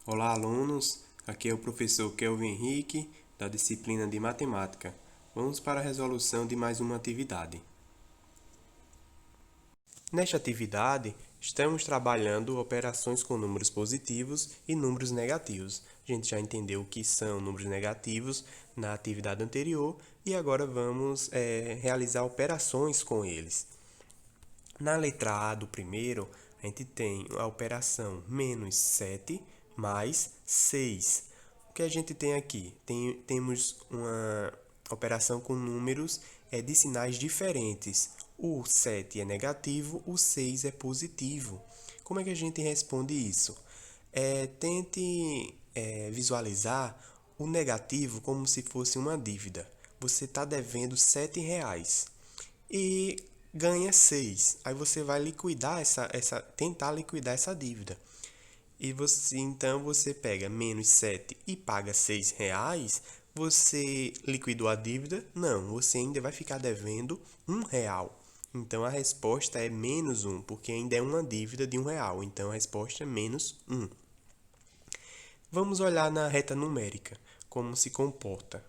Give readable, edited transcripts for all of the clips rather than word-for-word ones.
Olá, alunos! Aqui é o professor Kelvin Henrique, da disciplina de Matemática. Vamos para a resolução de mais uma atividade. Nesta atividade, estamos trabalhando operações com números positivos e números negativos. A gente já entendeu o que são números negativos na atividade anterior e agora vamos realizar operações com eles. Na letra A do primeiro, a gente tem a operação menos 7 mais 6. O que a gente tem aqui? Temos uma operação com números de sinais diferentes. O 7 é negativo, o 6 é positivo. Como é que a gente responde isso? Tente visualizar o negativo como se fosse uma dívida. Você está devendo R$ 7 e ganha 6. Aí você vai liquidar tentar liquidar essa dívida. E então você pega menos 7 e paga R$ 6. Você liquidou a dívida? Não, você ainda vai ficar devendo R$ 1. Então a resposta é menos 1, porque ainda é uma dívida de R$ 1. Então a resposta é menos 1. Vamos olhar na reta numérica, como se comporta.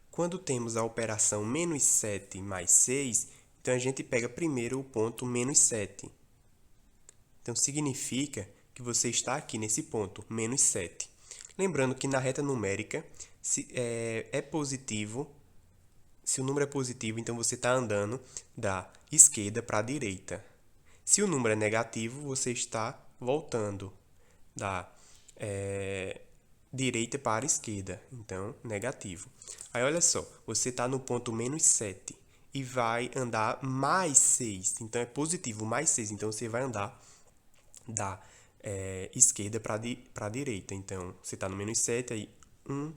Quando temos a operação menos 7 mais 6, então a gente pega primeiro o ponto menos 7. Então significa que você está aqui nesse ponto, menos 7. Lembrando que na reta numérica, se é positivo, se o número é positivo, então você está andando da esquerda para a direita. Se o número é negativo, você está voltando da direita para a esquerda, então negativo. Aí olha só, você está no ponto menos 7 e vai andar mais 6, então é positivo, mais 6, então você vai andar da esquerda para a direita. Então você está no menos 7, aí 1,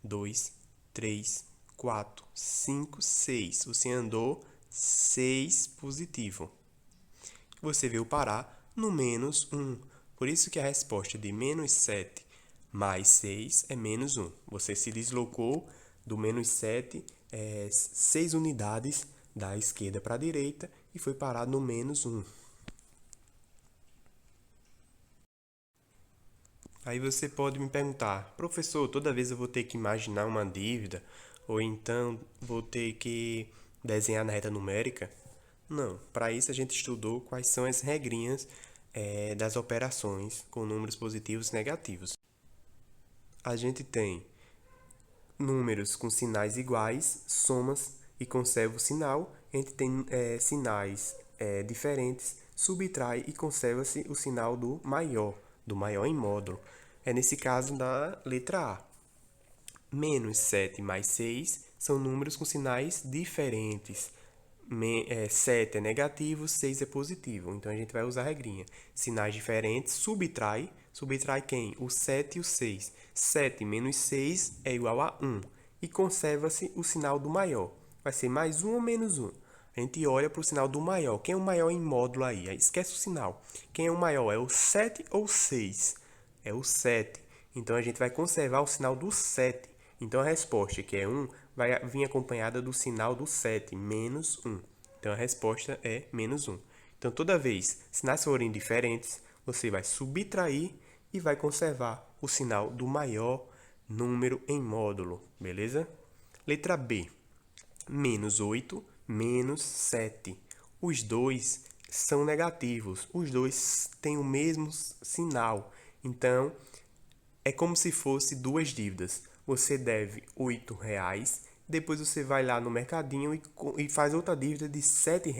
2, 3, 4, 5, 6. Você andou 6 positivo. Você veio parar no menos 1. Por isso que a resposta de menos 7 mais 6 é menos 1. Você se deslocou do menos 7, 6 unidades da esquerda para a direita e foi parar no menos 1. Aí você pode me perguntar, professor, toda vez eu vou ter que imaginar uma dívida ou então vou ter que desenhar na reta numérica? Não, para isso a gente estudou quais são as regrinhas das operações com números positivos e negativos. A gente tem números com sinais iguais, somas e conserva o sinal. A gente tem sinais diferentes, subtrai e conserva-se o sinal do maior em módulo. É nesse caso da letra A. Menos 7 mais 6 são números com sinais diferentes. 7 é negativo, 6 é positivo. Então a gente vai usar a regrinha. Sinais diferentes, subtrai. Subtrai quem? O 7 e o 6. 7 menos 6 é igual a 1. E conserva-se o sinal do maior. Vai ser mais 1 ou menos 1. A gente olha para o sinal do maior. Quem é o maior em módulo aí? Esquece o sinal. Quem é o maior? É o 7 ou 6? É o 7. Então a gente vai conservar o sinal do 7. Então a resposta, que é 1, vai vir acompanhada do sinal do 7, menos 1. Então a resposta é menos 1. Então toda vez sinais forem diferentes, você vai subtrair e vai conservar o sinal do maior número em módulo, beleza? Letra B. Menos 8, menos 7. Os dois são negativos. Os dois têm o mesmo sinal. Então, é como se fosse duas dívidas. Você deve R$ 8, depois você vai lá no mercadinho e faz outra dívida de R$ 7.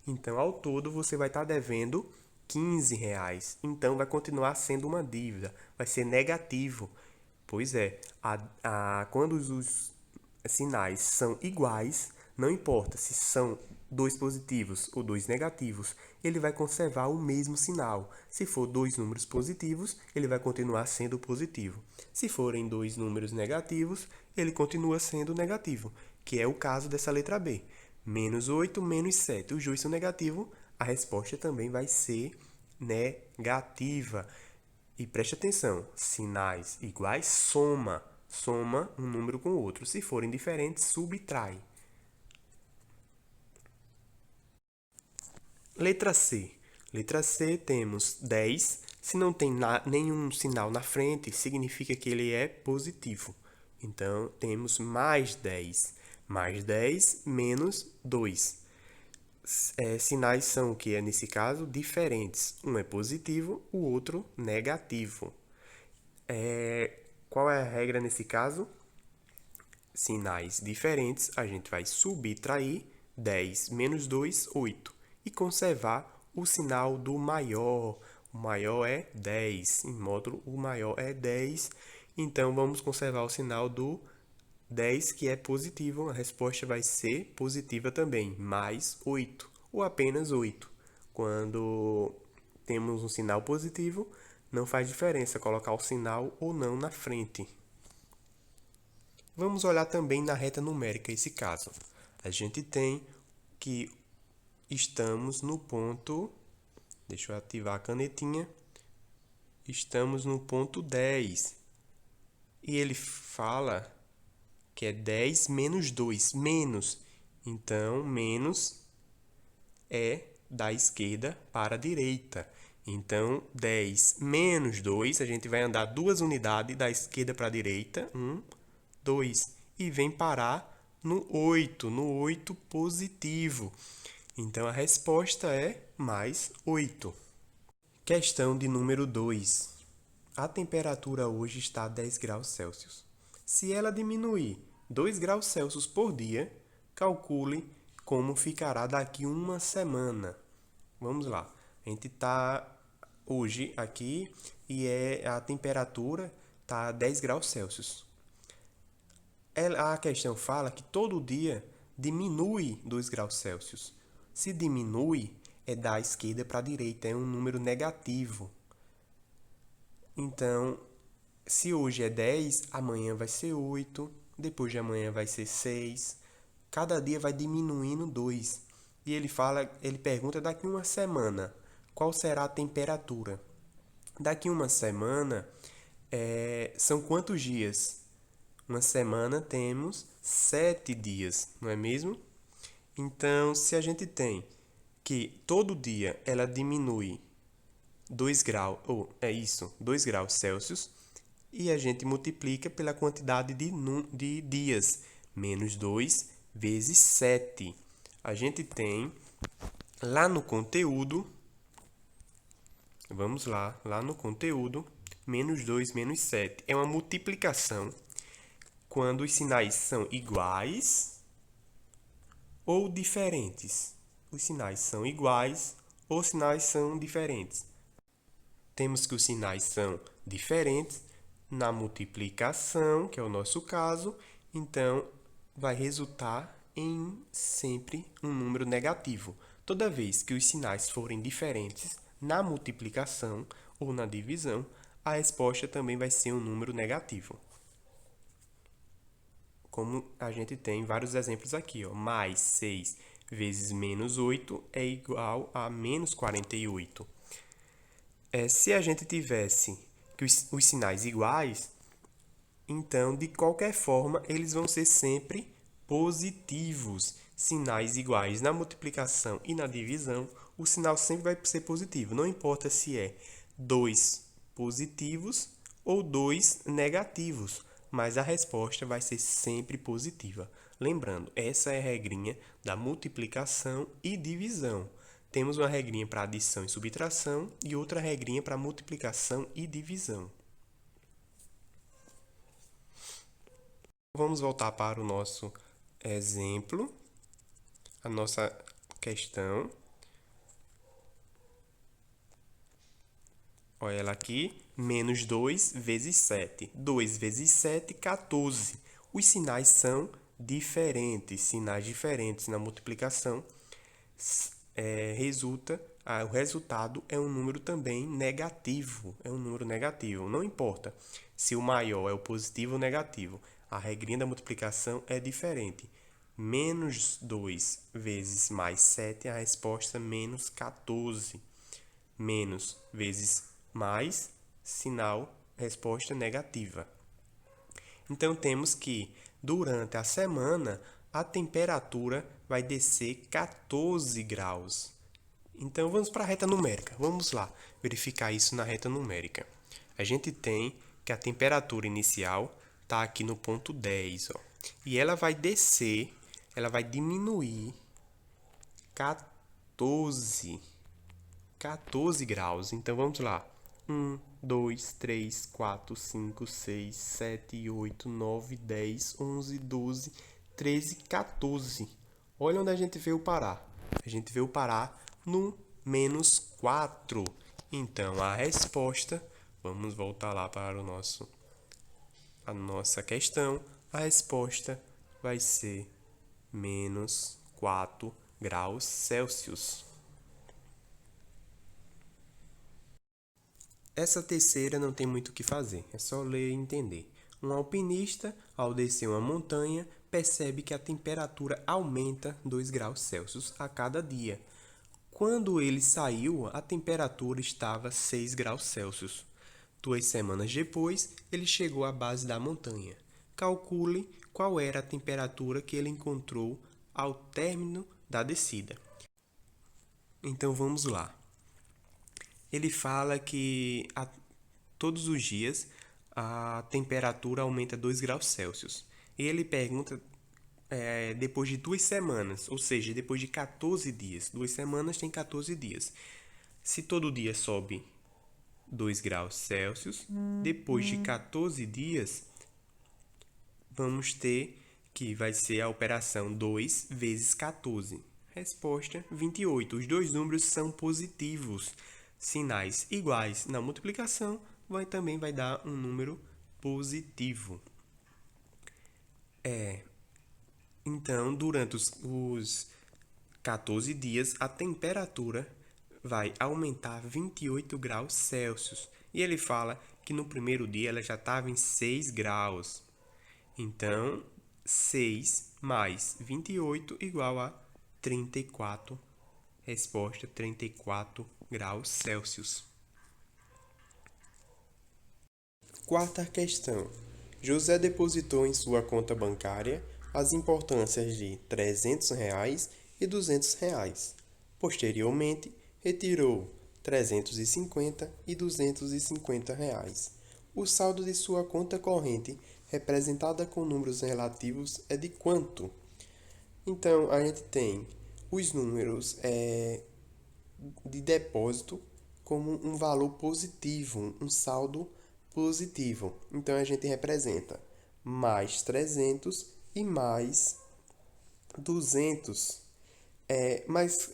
Então, ao todo, você vai estar devendo R$ 15. Então, vai continuar sendo uma dívida, vai ser negativo. Pois é, quando os sinais são iguais, não importa se são dois positivos ou dois negativos, ele vai conservar o mesmo sinal. Se for dois números positivos, ele vai continuar sendo positivo. Se forem dois números negativos, ele continua sendo negativo, que é o caso dessa letra B. Menos 8, menos 7. Os dois são negativos, a resposta também vai ser negativa. E preste atenção, sinais iguais soma um número com o outro. Se forem diferentes, subtrai. Letra C. Letra C temos 10, Se não tem nenhum sinal na frente, significa que ele é positivo. Então, temos mais 10. Mais 10 menos 2. Sinais são o que é, nesse caso, diferentes. Um é positivo, o outro negativo. Qual é a regra nesse caso? Sinais diferentes, a gente vai subtrair 10 menos 2, 8. E conservar o sinal do maior. O maior é 10. Em módulo, o maior é 10. Então, vamos conservar o sinal do 10, que é positivo. A resposta vai ser positiva também, mais 8, ou apenas 8. Quando temos um sinal positivo, não faz diferença colocar o sinal ou não na frente. Vamos olhar também na reta numérica esse caso. A gente tem que estamos no ponto... Deixa eu ativar a canetinha. Estamos no ponto 10. E ele fala que é 10 menos 2. Menos. Então, menos é da esquerda para a direita. Então, 10 menos 2, a gente vai andar 2 unidades da esquerda para a direita. 1, 2. E vem parar no 8 positivo. Então, a resposta é mais 8. Questão de número 2. A temperatura hoje está a 10 graus Celsius. Se ela diminuir 2 graus Celsius por dia, calcule como ficará daqui uma semana. Vamos lá. A gente está hoje aqui e a temperatura está a 10 graus Celsius. A questão fala que todo dia diminui 2 graus Celsius. Se diminui, é da esquerda para a direita, é um número negativo. Então, se hoje é 10, amanhã vai ser 8, depois de amanhã vai ser 6. Cada dia vai diminuindo 2. E ele pergunta daqui uma semana, qual será a temperatura? Daqui uma semana, são quantos dias? Uma semana temos 7 dias, não é mesmo? Então, se a gente tem que todo dia ela diminui 2 graus, 2 graus Celsius, e a gente multiplica pela quantidade de dias, menos 2 vezes 7. A gente tem lá no conteúdo, vamos lá no conteúdo, menos 2 menos 7. É uma multiplicação quando os sinais são iguais ou diferentes. Os sinais são iguais ou os sinais são diferentes. Temos que os sinais são diferentes na multiplicação, que é o nosso caso, então vai resultar em sempre um número negativo. Toda vez que os sinais forem diferentes na multiplicação ou na divisão, a resposta também vai ser um número negativo. Como a gente tem vários exemplos aqui, ó, mais 6 vezes menos 8 é igual a menos 48. Se a gente tivesse os sinais iguais, então, de qualquer forma, eles vão ser sempre positivos. Sinais iguais na multiplicação e na divisão, o sinal sempre vai ser positivo. Não importa se é 2 positivos ou 2 negativos, mas a resposta vai ser sempre positiva. Lembrando, essa é a regrinha da multiplicação e divisão. Temos uma regrinha para adição e subtração e outra regrinha para multiplicação e divisão. Vamos voltar para o nosso exemplo, a nossa questão. Olha ela aqui, menos 2 vezes 7. 2 vezes 7, 14. Os sinais são diferentes, sinais diferentes na multiplicação. O resultado é um número também negativo. É um número negativo. Não importa se o maior é o positivo ou negativo. A regrinha da multiplicação é diferente. Menos 2 vezes mais 7, a resposta é menos 14. Menos vezes mais, sinal, resposta negativa. Então, temos que, durante a semana, a temperatura vai descer 14 graus. Então, vamos para a reta numérica. Vamos lá verificar isso na reta numérica. A gente tem que a temperatura inicial está aqui no ponto 10, ó, e ela vai descer, ela vai diminuir 14 graus. Então, vamos lá. 1, 2, 3, 4, 5, 6, 7, 8, 9, 10, 11, 12, 13, 14. Olha onde a gente veio parar. A gente veio parar no menos 4. Então, a resposta, vamos voltar lá para a nossa questão. A resposta vai ser menos 4 graus Celsius. Essa terceira não tem muito o que fazer, é só ler e entender. Um alpinista, ao descer uma montanha, percebe que a temperatura aumenta 2 graus Celsius a cada dia. Quando ele saiu, a temperatura estava 6 graus Celsius. 2 semanas depois, ele chegou à base da montanha. Calcule qual era a temperatura que ele encontrou ao término da descida. Então vamos lá. Ele fala que todos os dias a temperatura aumenta 2 graus Celsius. E ele pergunta depois de 2 semanas, ou seja, depois de 14 dias. 2 semanas tem 14 dias. Se todo dia sobe 2 graus Celsius, depois de 14 dias, vamos ter que vai ser a operação 2 vezes 14. Resposta 28. Os dois números são positivos. Sinais iguais na multiplicação também vai dar um número positivo. Então, durante os 14 dias, a temperatura vai aumentar 28 graus Celsius. E ele fala que no primeiro dia ela já estava em 6 graus. Então, 6 mais 28 igual a 34. Resposta 34 graus Celsius. Quarta questão. José depositou em sua conta bancária as importâncias de R$ 300 e R$ 200. Posteriormente, retirou 350 e R$ 250. O saldo de sua conta corrente, representada com números relativos, é de quanto? Então, a gente tem os números de depósito como um valor positivo, um saldo positivo. Então, a gente representa mais 300 e mais 200. Mas,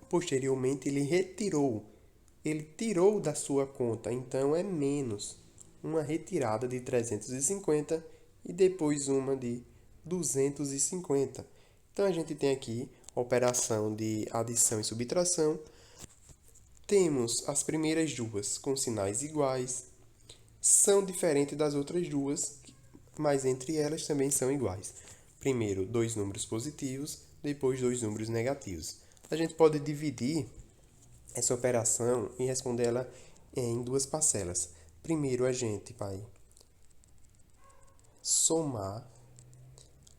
posteriormente, ele tirou da sua conta, então é menos. Uma retirada de 350 e depois uma de 250. Então, a gente tem aqui a operação de adição e subtração. Temos as primeiras duas com sinais iguais, são diferentes das outras duas, mas entre elas também são iguais. Primeiro, dois números positivos, depois dois números negativos. A gente pode dividir essa operação e responder ela em duas parcelas. Primeiro, a gente vai somar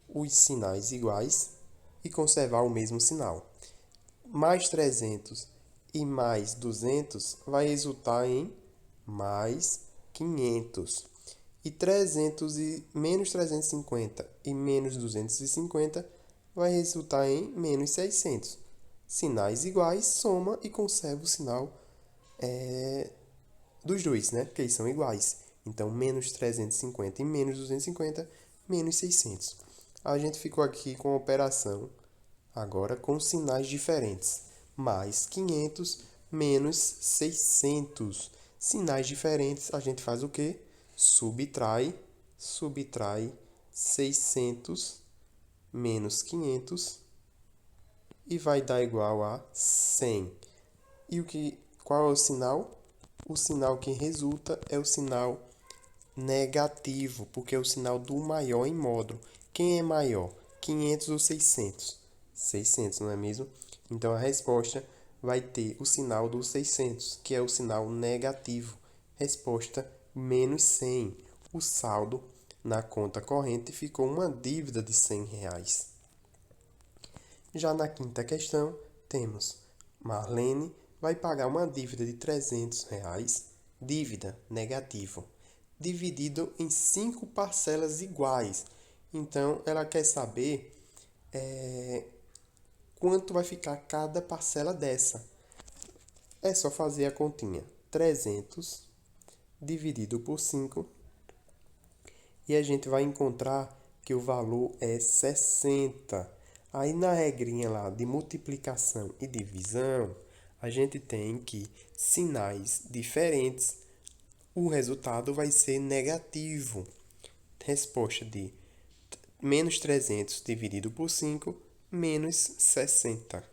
os sinais iguais e conservar o mesmo sinal. Mais 300 e mais 200 vai resultar em mais 500. E 300 e menos 350 e menos 250 vai resultar em menos 600. Sinais iguais, soma e conserva o sinal dos dois, né? Porque eles são iguais. Então, menos 350 e menos 250, menos 600. A gente ficou aqui com a operação, agora com sinais diferentes. Mais 500, menos 600. Sinais diferentes, a gente faz o quê? Subtrai 600 menos 500 e vai dar igual a 100. Qual é o sinal? O sinal que resulta é o sinal negativo, porque é o sinal do maior em módulo. Quem é maior? 500 ou 600? 600, não é mesmo? Então, a resposta vai ter o sinal do 600, que é o sinal negativo. Resposta, menos 100. O saldo na conta corrente ficou uma dívida de R$ 100. Já na quinta questão, temos Marlene vai pagar uma dívida de R$ 300, dívida negativo, dividido em 5 parcelas iguais. Então, ela quer saber quanto vai ficar cada parcela dessa. É só fazer a continha. 300 dividido por 5 e a gente vai encontrar que o valor é 60. Aí na regrinha lá de multiplicação e divisão, a gente tem que sinais diferentes, o resultado vai ser negativo. Resposta de menos 300 dividido por 5, menos 60.